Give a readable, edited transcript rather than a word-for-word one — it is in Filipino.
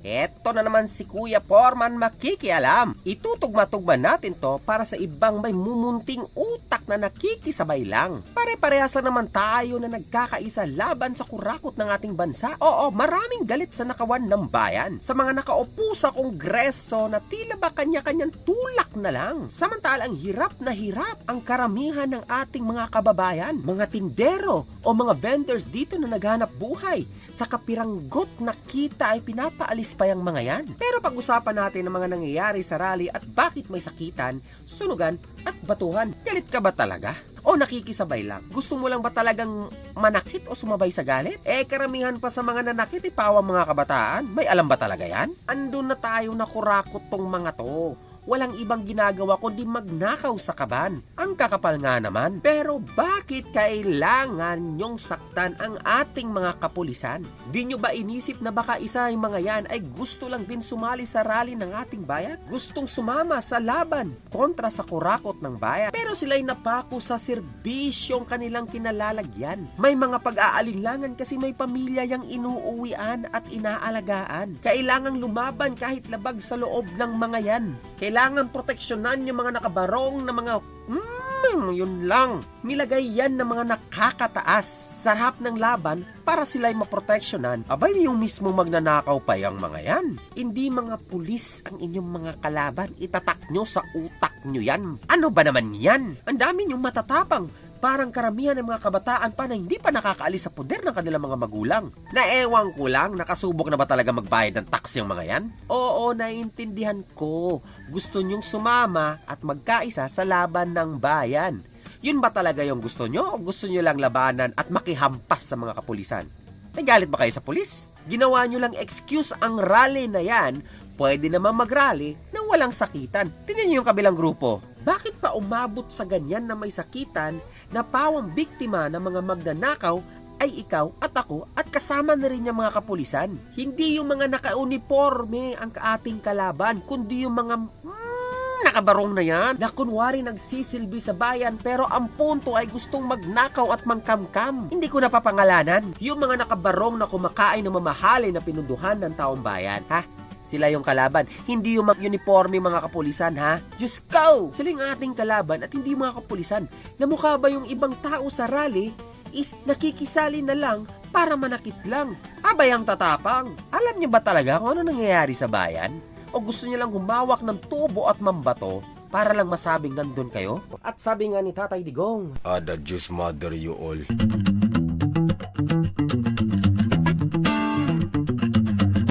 Eto na naman si Kuya Foreman makikialam. Itutugma-tugma natin to para sa ibang may mumunting utak na nakikisabay lang. Pare-parehas naman tayo na nagkakaisa laban sa kurakot ng ating bansa. Oo, maraming galit sa nakawan ng bayan. Sa mga nakaupo sa kongreso na tila ba kanya-kanyang tulak na lang. Samantalang hirap na hirap ang karamihan ng ating mga kababayan. Mga tindero o mga vendors dito na naghanap buhay. Sa kapiranggot na kita ay pinapaalis pa yung mga yan. Pero pag-usapan natin ang mga nangyayari sa rally at bakit may sakitan, sunugan at batuhan. Galit ka ba talaga? O nakikisabay lang? Gusto mo lang ba talagang manakit o sumabay sa galit? Karamihan pa sa mga nanakit ipawang mga kabataan. May alam ba talaga yan? Andun na tayo na kurakot tong mga to. Walang ibang ginagawa kundi magnakaw sa kaban. Ang kakapal nga naman. Pero bakit kailangan nyong saktan ang ating mga kapulisan? Di nyo ba inisip na baka isa yung mga yan ay gusto lang din sumali sa rally ng ating bayan? Gustong sumama sa laban kontra sa kurakot ng bayan. Pero sila'y napako sa serbisyong kanilang kinalalagyan. May mga pag-aalinlangan kasi may pamilya yang inuuwian at inaalagaan. Kailangang lumaban kahit labag sa loob ng mga yan. Kailangan proteksyonan yung mga nakabarong na mga yun lang. Nilagay yan ng mga nakakataas sa harap ng laban para sila'y maproteksyonan. Abay, yung mismo magnanakaw pa yung mga yan. Hindi mga pulis ang inyong mga kalaban. Itatak nyo sa utak nyo yan. Ano ba naman yan? Ang dami nyong matatapang. Parang karamihan ng mga kabataan pa na hindi pa nakakaalis sa poder ng kanilang mga magulang. Naewang ko lang, nakasubok na ba talaga magbayad ng tax yung mga yan? Oo, naiintindihan ko. Gusto nyong sumama at magkaisa sa laban ng bayan. Yun ba talaga yung gusto nyo o gusto nyo lang labanan at makihampas sa mga kapulisan? Nagalit ba kayo sa pulis? Ginawa nyo lang excuse ang rally na yan. Pwede naman mag-rally nang walang sakitan. Tingnan nyo yung kabilang grupo. Bakit pa umabot sa ganyan na may sakitan na pawang biktima ng mga magnanakaw ay ikaw at ako at kasama na rin yung mga kapulisan? Hindi yung mga naka-uniforme ang ating kalaban, kundi yung mga nakabarong na yan na kunwari nagsisilbi sa bayan pero ang punto ay gustong magnakaw at mangkamkam. Hindi ko napapangalanan. Yung mga nakabarong na kumakain ng mamahalin na pinunduhan ng taong bayan, ha? Sila yung kalaban, hindi yung mag-uniforme mga kapulisan, ha? Diyos ko! Sila yung ating kalaban at hindi mga kapulisan. Na mukha ba yung ibang tao sa rally is nakikisali na lang para manakit lang? Abay ang tatapang. Alam niyo ba talaga kung ano nangyayari sa bayan? O gusto niyo lang humawak ng tubo at mambato para lang masabing nandun kayo? At sabi nga ni Tatay Digong, the Diyos mother you all.